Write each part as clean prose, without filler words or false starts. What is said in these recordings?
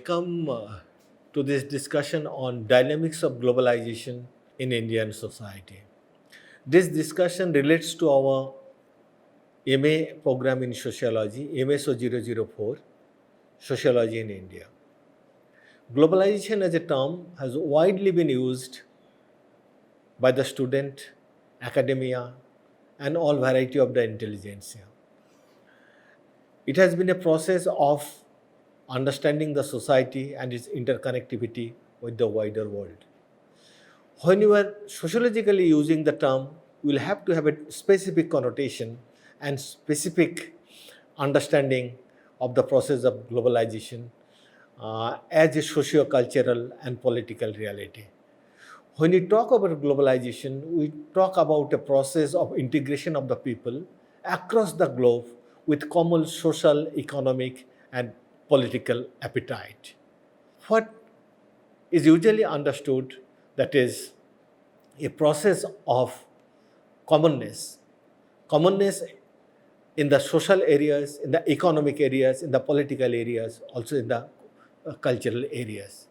welcome to this discussion on dynamics of globalization in Indian society. This discussion relates to our MA program in sociology, MSO 004, Sociology in India. Globalization as a term has widely been used by the student, academia, and all variety of the intelligentsia. It has been a process of understanding the society and its interconnectivity with the wider world. When you are sociologically using the term, you will have to have a specific connotation and specific understanding of the process of globalization as a socio-cultural and political reality. When we talk about globalization, we talk about a process of integration of the people across the globe with common social, economic, and political appetite. What is usually understood that is a process of commonness in the social areas, in the economic areas, in the political areas, also in the cultural areas.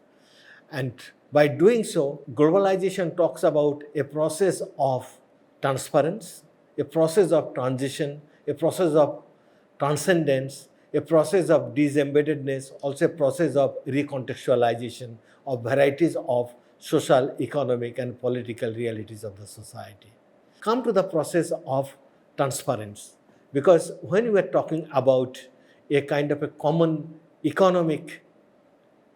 And by doing so, globalization talks about a process of transference, a process of transition, a process of transcendence, a process of disembeddedness, also a process of recontextualization of varieties of social, economic, and political realities of the society. Come to the process of transference, because when we are talking about a kind of a common economic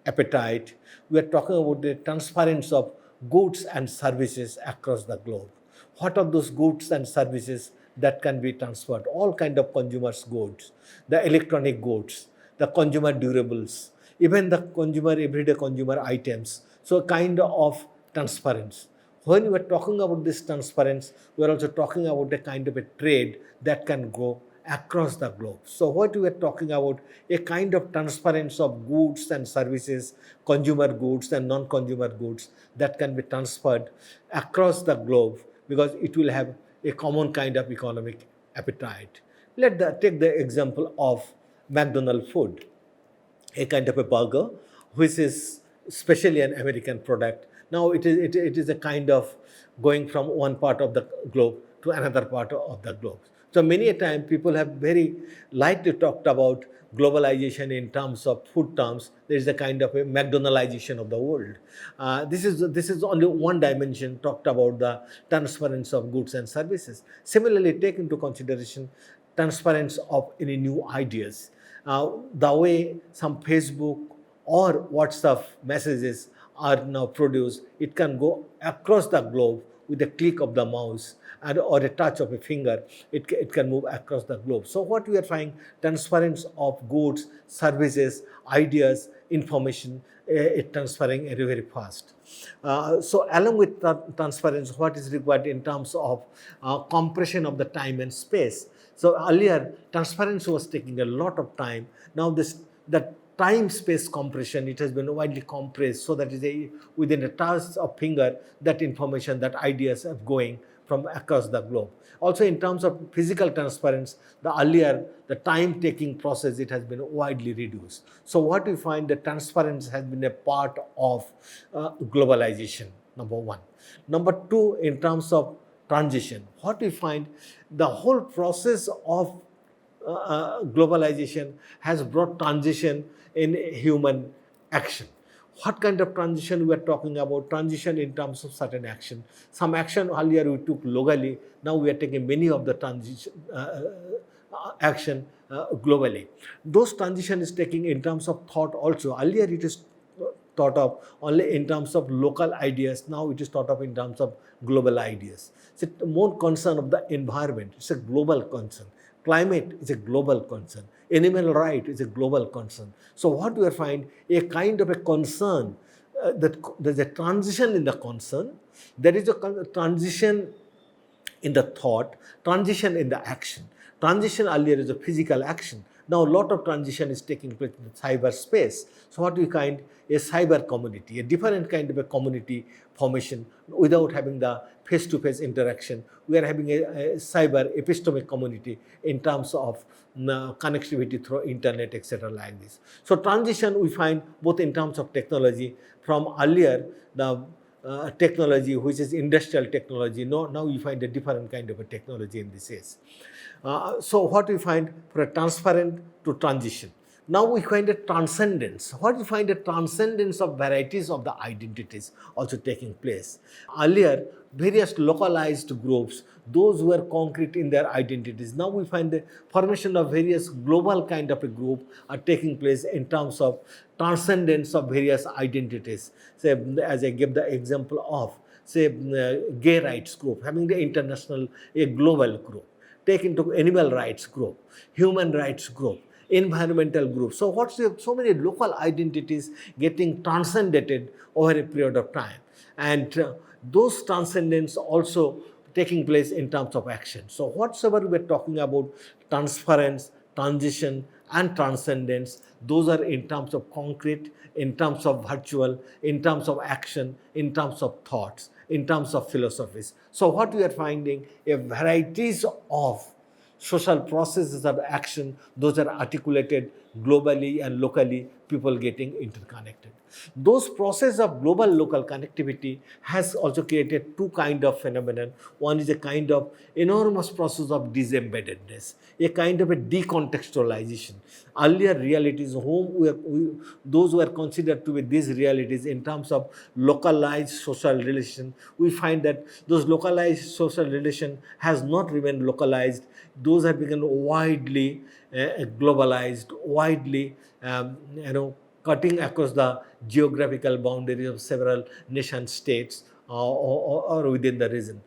appetite, we are talking about the transference of goods and services across the globe. What are those goods and services that can be transferred? All kind of consumers goods, the electronic goods, the consumer durables, even the consumer everyday consumer items. So kind of transference. When we are talking about this transference, we are also talking about a kind of a trade that can go across the globe. So what we are talking about, a kind of transference of goods and services, consumer goods and non-consumer goods that can be transferred across the globe because it will have a common kind of economic appetite. Take the example of McDonald's food, a kind of a burger, which is especially an American product. Now it is a kind of going from one part of the globe to another part of the globe. So many a time people have very lightly talked about globalization in terms of food terms. There is a kind of a McDonaldization of the world. This is only one dimension talked about the transference of goods and services. Similarly, take into consideration transference of any new ideas. The way some Facebook or WhatsApp messages are now produced, it can go across the globe with a click of the mouse or a touch of a finger, it can move across the globe. So what we are finding, transference of goods, services, ideas, information, it transferring very, very fast. So along with transference, what is required in terms of compression of the time and space. So earlier, transference was taking a lot of time. Now the time-space compression, it has been widely compressed so that within a touch of finger, that information, that ideas are going from across the globe. Also in terms of physical transference, the time-taking process, it has been widely reduced. So what we find, the transference has been a part of globalization, number one. Number two, in terms of transition, what we find, the whole process of globalization has brought transition in human action. What kind of transition we are talking about? Transition in terms of certain action. Some action earlier we took locally, now we are taking many of the transition action globally. Those transition is taking in terms of thought also. Earlier it is thought of only in terms of local ideas, now it is thought of in terms of global ideas. It's more concern of the environment, it's a global concern. Climate is a global concern. Animal right is a global concern. So what we find, a kind of a concern, that there's a transition in the concern, there is a transition in the thought, transition in the action. Transition earlier is a physical action. Now a lot of transition is taking place in the cyberspace. So what we find a cyber community, a different kind of a community formation without having the face-to-face interaction. We are having a cyber epistemic community in terms of connectivity through internet, etc. like this. So transition we find both in terms of technology from earlier the technology which is industrial technology. Now we find a different kind of a technology in this case. So what we find for a transparent to transition. Now we find a transcendence. What we find a transcendence of varieties of the identities also taking place. Earlier, various localized groups, those who were concrete in their identities. Now we find the formation of various global kind of a group are taking place in terms of transcendence of various identities. Say, as I gave the example of, say, gay rights group, having the international, a global group. Take into animal rights group, human rights group, environmental group. So so many local identities getting transcended over a period of time, and those transcendence also taking place in terms of action. So whatsoever we're talking about transference, transition, and transcendence, those are in terms of concrete, in terms of virtual, in terms of action, in terms of thoughts, in terms of philosophies. So what we are finding, a varieties of social processes of action, those are articulated globally and locally, people getting interconnected. Those processes of global local connectivity has also created two kind of phenomenon. One is a kind of enormous process of disembeddedness, a kind of a decontextualization. Earlier realities, those who are considered to be these realities in terms of localized social relation, we find that those localized social relation has not remained localized. Those have become widely globalized, widely cutting across the geographical boundaries of several nation states or within the region.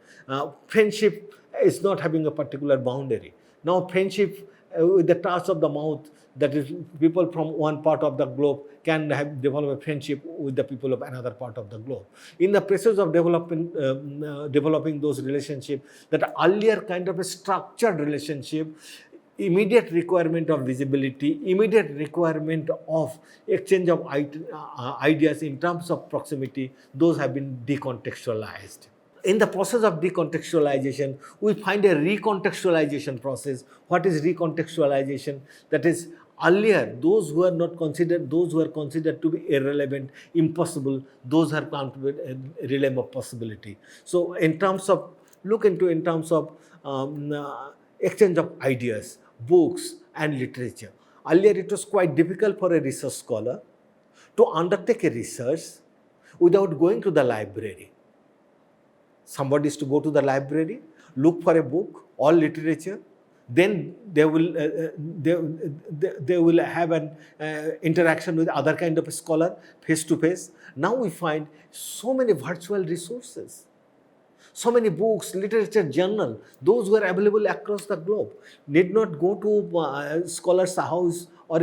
Friendship is not having a particular boundary. Now friendship with the touch of the mouth, that is, people from one part of the globe can develop a friendship with the people of another part of the globe. In the process of developing those relationships, that earlier kind of a structured relationship, immediate requirement of visibility, immediate requirement of exchange of ideas in terms of proximity, those have been decontextualized. In the process of decontextualization, we find a recontextualization process. What is recontextualization? That is, earlier, those who are considered to be irrelevant, impossible, those are come to a realm of possibility. So in terms of, exchange of ideas, books and literature. Earlier it was quite difficult for a research scholar to undertake a research without going to the library. Somebody is to go to the library, look for a book or literature, then they will have an interaction with other kind of a scholar face to face. Now we find so many virtual resources, so many books, literature, journal, those were available across the globe. Need not go to a scholar's house or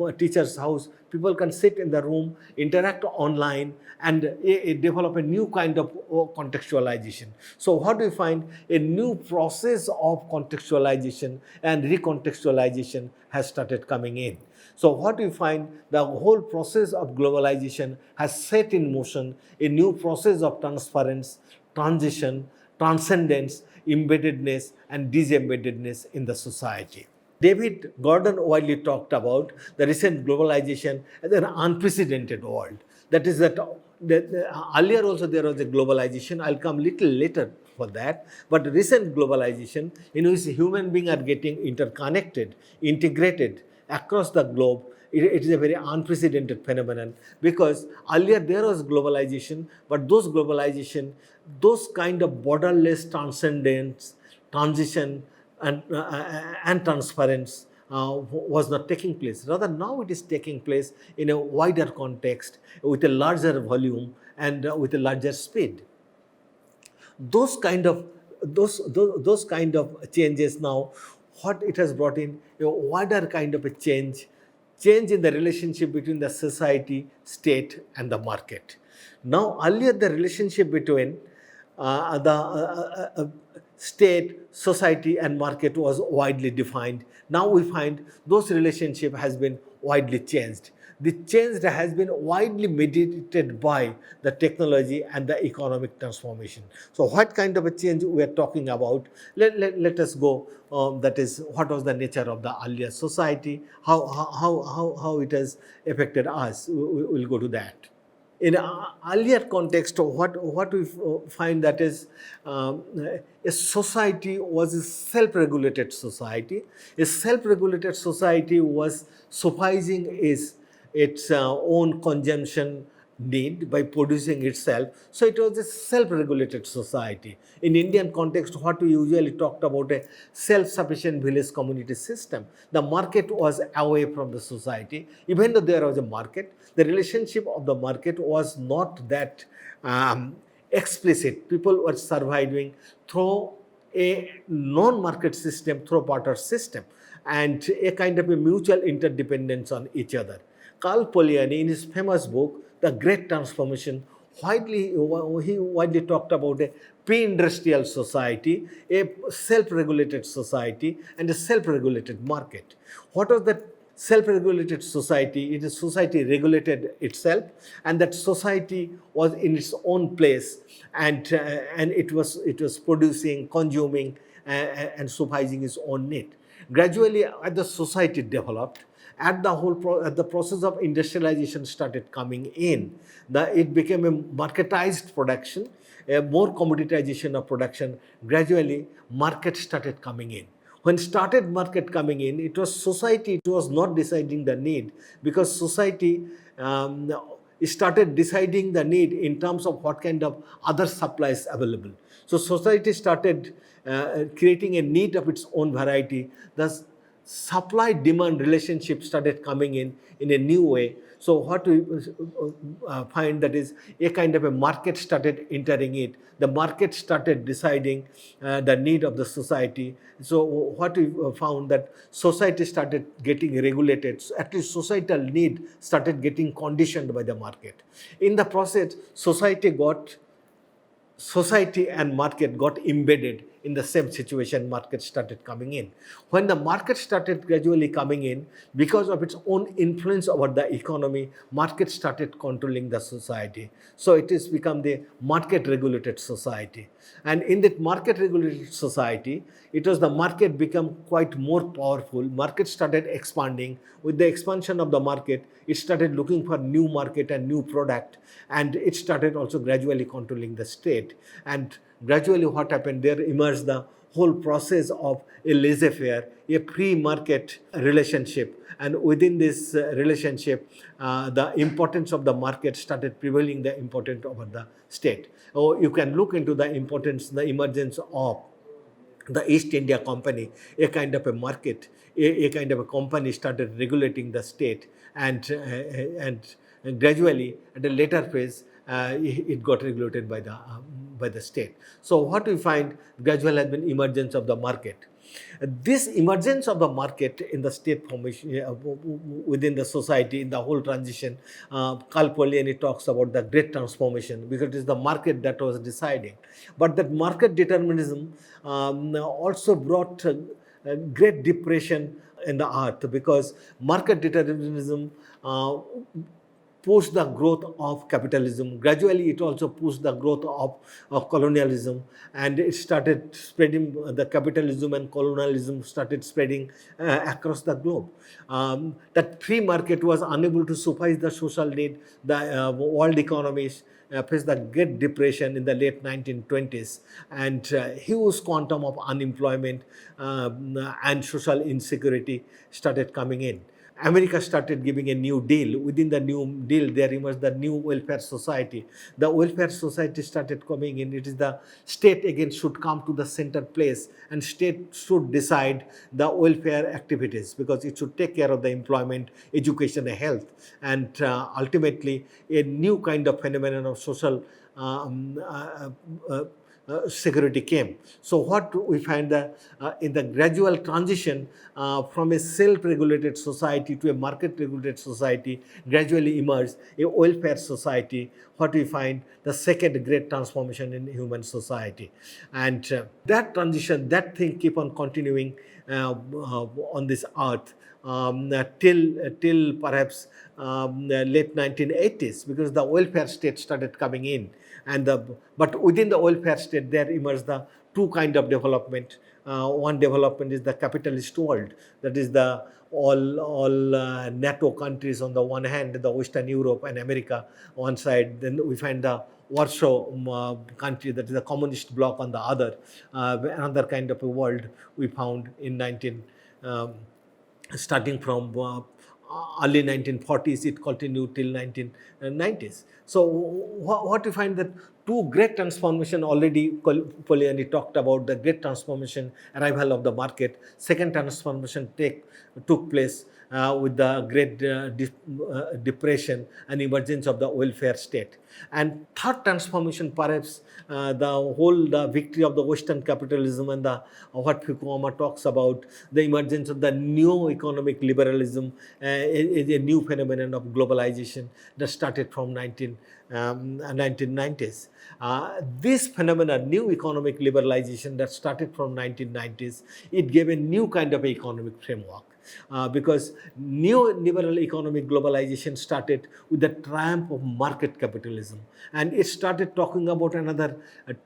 a teacher's house. People can sit in the room, interact online, and develop a new kind of contextualization. So what do we find? A new process of contextualization and recontextualization has started coming in. So what we find, the whole process of globalization has set in motion a new process of transference, transition, transcendence, embeddedness, and disembeddedness in the society. David Gordon widely talked about the recent globalization as an unprecedented world. That is that earlier also there was a globalization. I'll come little later for that. But recent globalization in which human beings are getting interconnected, integrated across the globe, it is a very unprecedented phenomenon, because earlier there was globalization, but those kind of borderless transcendence, transition, and transference was not taking place. Rather, now it is taking place in a wider context, with a larger volume and with a larger speed. Those kind of changes now, what it has brought in, a wider kind of a change in the relationship between the society, state, and the market. Now, earlier the relationship between state, society, and market was widely defined. Now we find those relationship has been widely changed. The change has been widely mediated by the technology and the economic transformation. So what kind of a change we are talking about? Let us go, that is, what was the nature of the earlier society, how it has affected us. We'll go to that. In earlier context, what we find, that is, a society was a self-regulated society. A self-regulated society was sufficing its own consumption need by producing itself. So it was a self-regulated society. In Indian context, what we usually talked about, a self-sufficient village community system. The market was away from the society. Even though there was a market, the relationship of the market was not that explicit. People were surviving through a non-market system, through barter system, and a kind of a mutual interdependence on each other. Carl Polanyi, in his famous book, The Great Transformation, he widely talked about a pre-industrial society, a self-regulated society, and a self-regulated market. What was that self-regulated society? It is society regulated itself, and that society was in its own place, and it was producing, consuming, and sufficing its own need. Gradually, as the society developed, at the process of industrialization started coming in, it became a marketized production, a more commoditization of production. Gradually, market started coming in. When started market coming in, it was society, it was not deciding the need, because society started deciding the need in terms of what kind of other supplies available. So society started creating a need of its own variety. Thus, supply demand relationship started coming in a new way. So what we find, that is, a kind of a market started entering it. The market started deciding the need of the society. So what we found, that society started getting regulated. So at least societal need started getting conditioned by the market. In the process, society and market got embedded in the same situation. Market started coming in. When the market started gradually coming in, because of its own influence over the economy, market started controlling the society. So it has become the market regulated society. And in that market regulated society, it was the market become quite more powerful. Market started expanding. With the expansion of the market, it started looking for new market and new product, and it started also gradually controlling the state. And gradually what happened, there emerged the whole process of a laissez-faire, a pre-market relationship. And within this relationship, the importance of the market started prevailing the importance over the state. Oh, you can look into the importance, the emergence of the East India Company, a kind of a market, a kind of a company started regulating the state, and gradually at a later phase, it got regulated by the state. So what we find, gradual has been emergence of the market. This emergence of the market in the state formation, within the society, in the whole transition, Carl Polanyi talks about the great transformation, because it is the market that was deciding. But that market determinism also brought great depression in the earth, because market determinism pushed the growth of capitalism. Gradually, it also pushed the growth of colonialism, and it started spreading, the capitalism and colonialism started spreading across the globe. That free market was unable to suffice the social need. The world economies faced the Great Depression in the late 1920s, and huge quantum of unemployment and social insecurity started coming in. America started giving a new deal. Within the new deal, there emerged the new welfare society. The welfare society started coming in. It is the state again should come to the center place, and state should decide the welfare activities, because it should take care of the employment, education, and health. And ultimately, a new kind of phenomenon of social security came. So what we find that in the gradual transition from a self-regulated society to a market-regulated society, gradually emerged a welfare society, what we find the second great transformation in human society. And that transition, that thing keep on continuing on this earth till perhaps late 1980s, because the welfare state started coming in. But within the welfare state, there emerged the two kind of development. One development is the capitalist world, that is the all NATO countries on the one hand, the Western Europe and America one side. Then we find the Warsaw country, that is the communist bloc, on the other. Another kind of a world we found in 19 starting from early 1940s, it continued till 1990s. So what we find that two great transformation already, Poliani talked about the great transformation, arrival of the market. Second transformation took place with the Great Depression and emergence of the welfare state. And third transformation, perhaps the victory of the Western capitalism and what Fukuyama talks about, the emergence of the new economic liberalism, is a new phenomenon of globalization that started from 1990s. This phenomenon, new economic liberalization that started from 1990s, it gave a new kind of economic framework. Because neoliberal economic globalization started with the triumph of market capitalism, and it started talking about another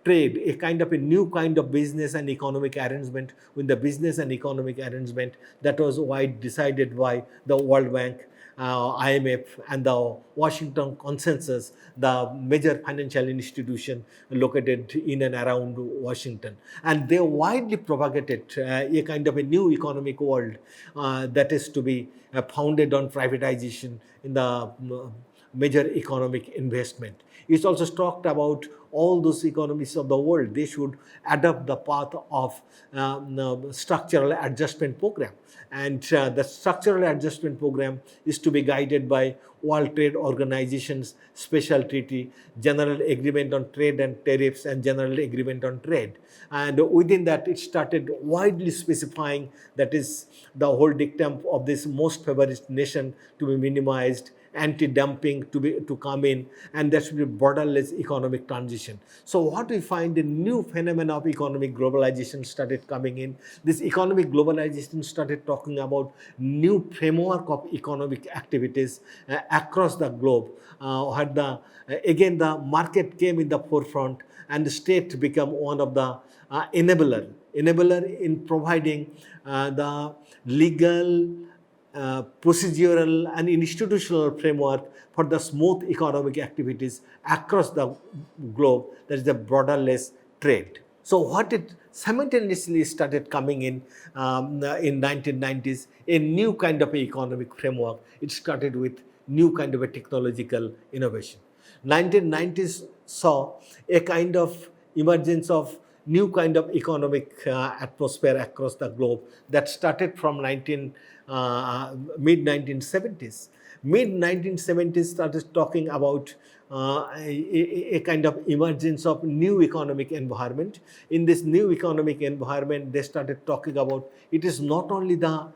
trade, a new kind of business and economic arrangement, with the business and economic arrangement that was decided by the World Bank, IMF, and the Washington Consensus, the major financial institution located in and around Washington. And they widely propagated a kind of a new economic world that is to be founded on privatization in the major economic investment. It's also talked about all those economies of the world, they should adopt the path of structural adjustment program. And the structural adjustment program is to be guided by World Trade Organization's special treaty, General Agreement on Trade and Tariffs, and General Agreement on Trade. And within that, it started widely specifying that is the whole dictum of this most favored nation to be minimized, anti-dumping to come in, and there should be borderless economic transition. So what we find, a new phenomenon of economic globalization started coming in. This economic globalization started talking about new framework of economic activities across the globe. Again, the market came in the forefront, and the state became one of the enabler in providing the legal, procedural and institutional framework for the smooth economic activities across the globe, that is the borderless trade. So what it simultaneously started coming in 1990s, a new kind of economic framework. It started with new kind of a technological innovation. 1990s saw a kind of emergence of new kind of economic atmosphere across the globe that started from mid-1970s. Mid-1970s started talking about a kind of emergence of new economic environment. In this new economic environment, they started talking about it is not only the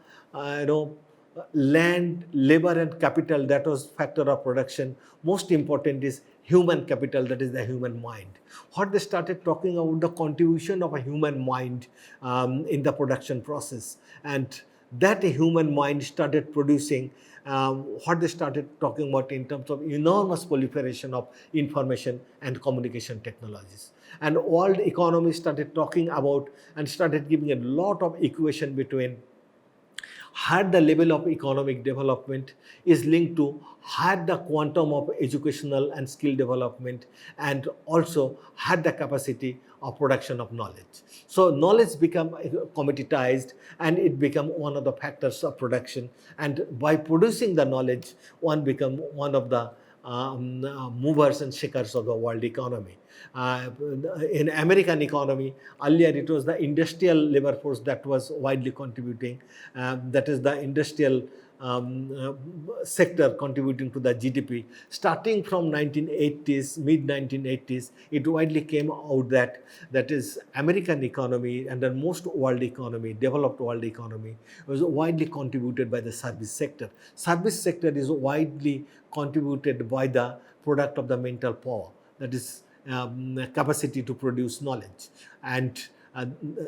land, labor and capital that was factor of production. Most important is human capital, that is the human mind. What they started talking about, the contribution of a human mind in the production process, and that human mind started producing what they started talking about in terms of enormous proliferation of information and communication technologies. And world economy started talking about and started giving a lot of equation between higher the level of economic development is linked to higher the quantum of educational and skill development, and also higher the capacity of production of knowledge. So knowledge become commoditized, and it become one of the factors of production, and by producing the knowledge, one become one of the movers and shakers of the world economy. In American economy, earlier it was the industrial labor force that was widely contributing. That is the industrial sector contributing to the GDP. Starting from 1980s, mid-1980s, it widely came out that is American economy and then most world economy, developed world economy, was widely contributed by the service sector. Service sector is widely contributed by the product of the mental power, that is capacity to produce knowledge, and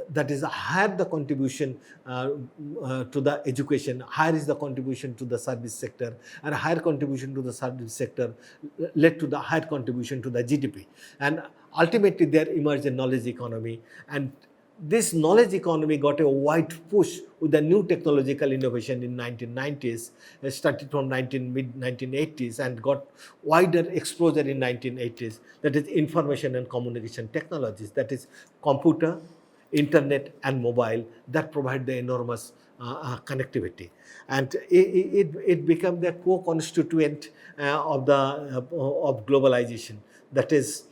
that is higher the contribution to the education, higher is the contribution to the service sector, and higher contribution to the service sector led to the higher contribution to the GDP. And ultimately there emerged a knowledge economy, and this knowledge economy got a wide push with the new technological innovation in 1990s, started from mid-1980s and got wider exposure in 1980s, that is information and communication technologies, that is computer, internet and mobile, that provide the enormous connectivity. And it became the co-constituent of globalization. That is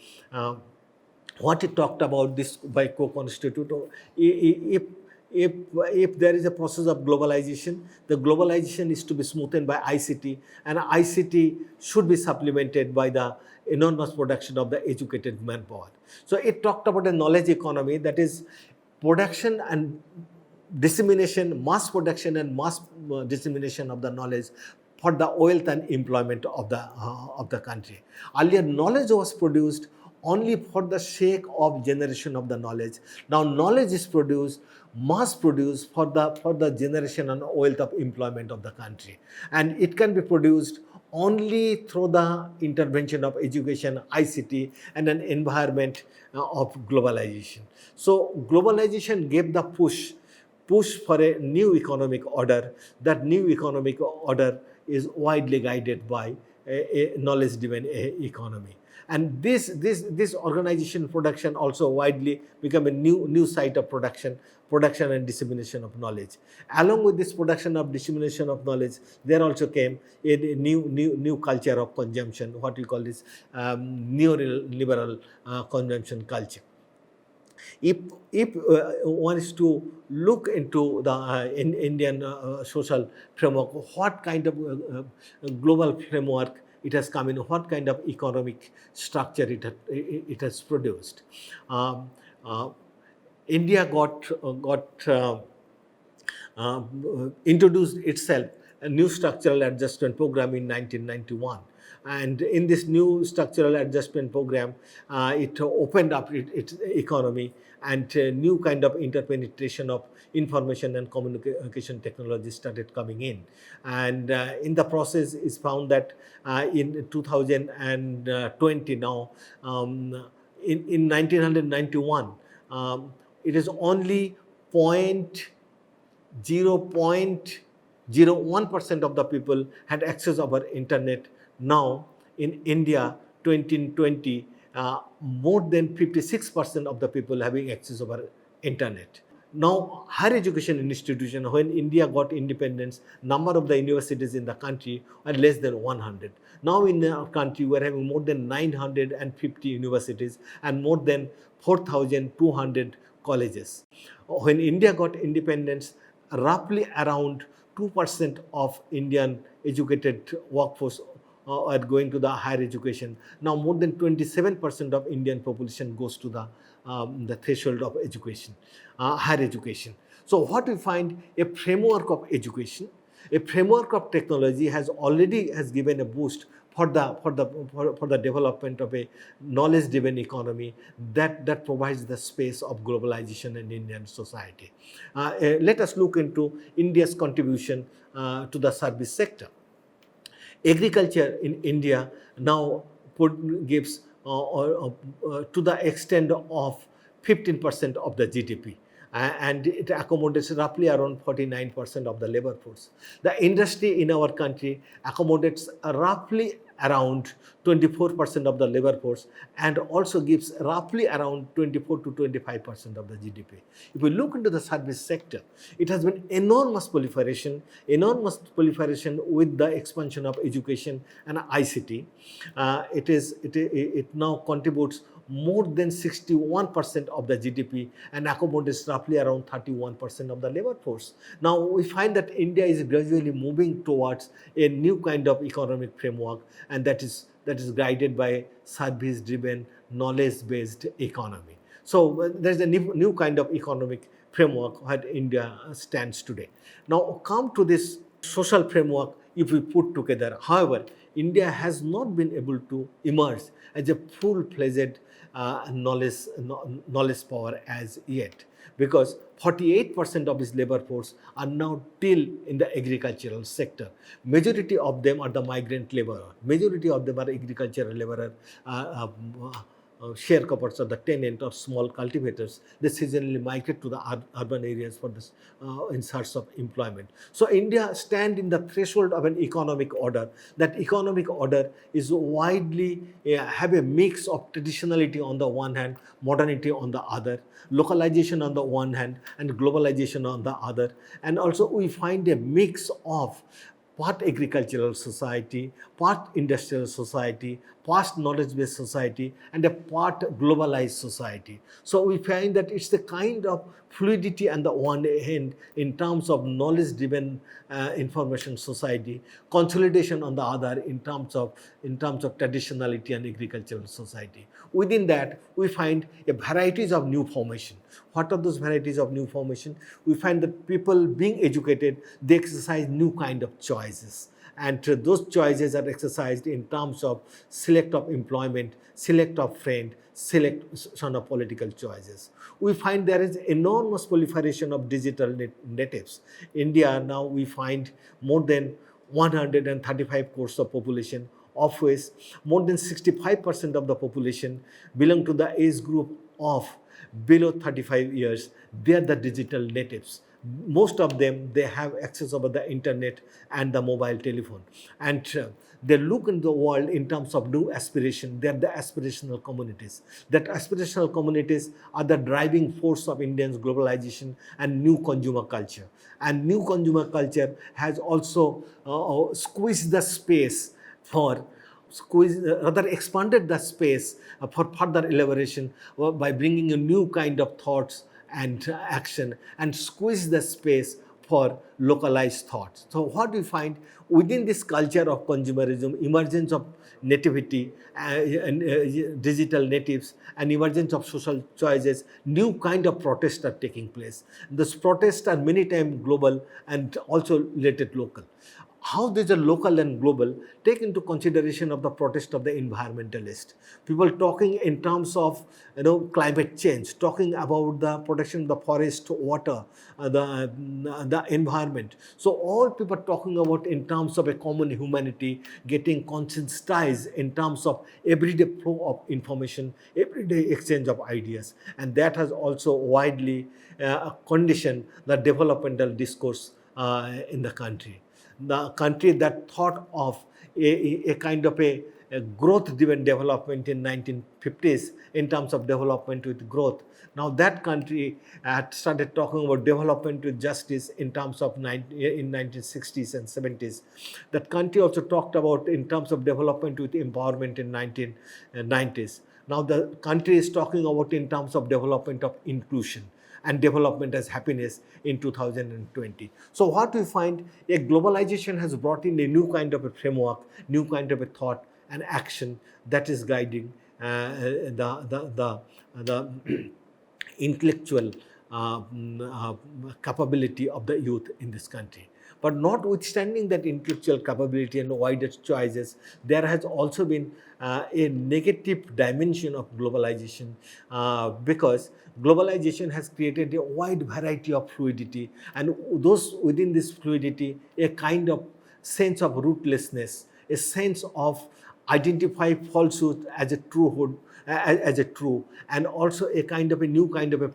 what it talked about this by co-constitute. If there is a process of globalization, the globalization is to be smoothened by ICT, and ICT should be supplemented by the enormous production of the educated manpower. So it talked about a knowledge economy, that is production and dissemination, mass production and mass dissemination of the knowledge for the wealth and employment of the country. Earlier, knowledge was produced only for the sake of generation of the knowledge. Now knowledge is produced, mass produced for the generation and wealth of employment of the country, and it can be produced only through the intervention of education, ICT, and an environment of globalization. So globalization gave the push for a new economic order. That new economic order is widely guided by a knowledge-driven economy. And this organization production also widely become a new site of production and dissemination of knowledge. Along with this production of dissemination of knowledge, there also came a new culture of consumption, what we call this neoliberal consumption culture. If one is to look into the Indian social framework, what kind of global framework it has come in, what kind of economic structure it has produced. India got introduced itself a new structural adjustment program in 1991. And in this new structural adjustment program, it opened up its economy, and new kind of interpenetration of information and communication technology started coming in. And in the process, it's found that in 2020 now, in 1991, it is only 0.01% of the people had access over internet. Now in India 2020, more than 56% of the people having access over internet. Now higher education institution, when India got independence, number of the universities in the country are less than 100. Now in our country we are having more than 950 universities and more than 4,200 colleges. When India got independence, roughly around 2% of Indian educated workforce are going to the higher education. Now more than 27% of Indian population goes to the threshold of education, higher education. So what we find, a framework of education, a framework of technology has given a boost for the development of a knowledge-driven economy that provides the space of globalization in Indian society. Let us look into India's contribution to the service sector. Agriculture in India now gives to the extent of 15% of the GDP, and it accommodates roughly around 49% of the labor force. The industry in our country accommodates roughly around 24% of the labor force and also gives roughly around 24 to 25% of the GDP. If we look into the service sector, it has been enormous proliferation with the expansion of education and ICT. It now contributes more than 61% of the GDP and accommodates roughly around 31% of the labor force. Now we find that India is gradually moving towards a new kind of economic framework, and that is guided by service-driven, knowledge-based economy. So there's a new kind of economic framework where India stands today. Now come to this social framework if we put together. However, India has not been able to emerge as a full-fledged knowledge power as yet, because 48% of its labor force are now still in the agricultural sector. Majority of them are the migrant laborer. Majority of them are agricultural laborer, sharecroppers or the tenant or small cultivators. They seasonally migrate to the urban areas for this in search of employment. So India stand in the threshold of an economic order. That economic order is widely have a mix of traditionality on the one hand, modernity on the other, localization on the one hand, and globalization on the other. And also we find a mix of part agricultural society, part industrial society, part knowledge-based society, and a part globalized society. So we find that it's the kind of fluidity on the one hand in terms of knowledge-driven information society, consolidation on the other in terms of traditionality and agricultural society. Within that, we find a varieties of new formation. What are those varieties of new formation? We find that people being educated, they exercise new kind of choices. And those choices are exercised in terms of select of employment, select of friend, selection of political choices. We find there is enormous proliferation of digital natives. India now we find more than 135 crores of population, of which more than 65% of the population belong to the age group of below 35 years. They are the digital natives. Most of them, they have access over the internet and the mobile telephone. And they look in the world in terms of new aspiration. They are the aspirational communities. That aspirational communities are the driving force of Indians' globalization and new consumer culture. And new consumer culture has also squeezed the space for rather expanded the space for further elaboration by bringing a new kind of thoughts and action, and squeeze the space for localized thoughts. So what we find within this culture of consumerism, emergence of nativity, digital natives, and emergence of social choices, new kind of protests are taking place. These protests are many times global and also related local. How these are local and global take into consideration of the protest of the environmentalist. People talking in terms of climate change, talking about the protection of the forest, water, the environment. So all people talking about in terms of a common humanity, getting conscientized in terms of everyday flow of information, everyday exchange of ideas, and that has also widely conditioned the developmental discourse in the country. The country that thought of a kind of a growth-driven development in 1950s in terms of development with growth. Now that country had started talking about development with justice in terms of in 1960s and 70s. That country also talked about in terms of development with empowerment in 1990s. Now the country is talking about in terms of development of inclusion and development as happiness in 2020. So what we find, a globalization has brought in a new kind of a framework, new kind of a thought and action that is guiding the intellectual capability of the youth in this country. But notwithstanding that intellectual capability and wider choices, there has also been a negative dimension of globalization because globalization has created a wide variety of fluidity, and those within this fluidity, a kind of sense of rootlessness, a sense of identify falsehood as a truehood, as a true, and also a kind of a new kind of a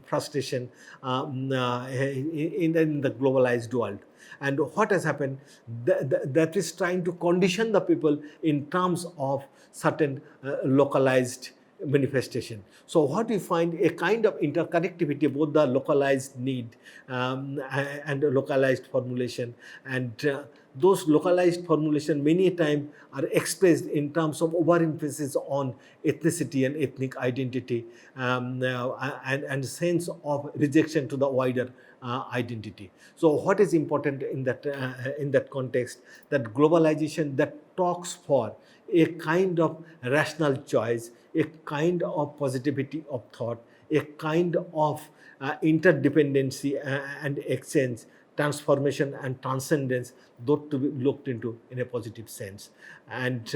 frustration in the globalized world. And what has happened, that is trying to condition the people in terms of certain localized manifestation. So what we find, a kind of interconnectivity, both the localized need and localized formulation, and those localized formulation many times are expressed in terms of overemphasis on ethnicity and ethnic identity, and sense of rejection to the wider identity. So what is important in that context, that globalization that talks for a kind of rational choice, a kind of positivity of thought, a kind of interdependency and exchange transformation and transcendence, though to be looked into in a positive sense. And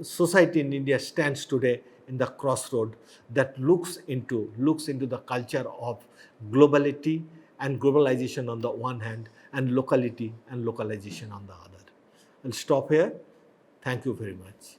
society in India stands today in the crossroad that looks into the culture of globality and globalization on the one hand, and locality and localization on the other. I'll stop here. Thank you very much.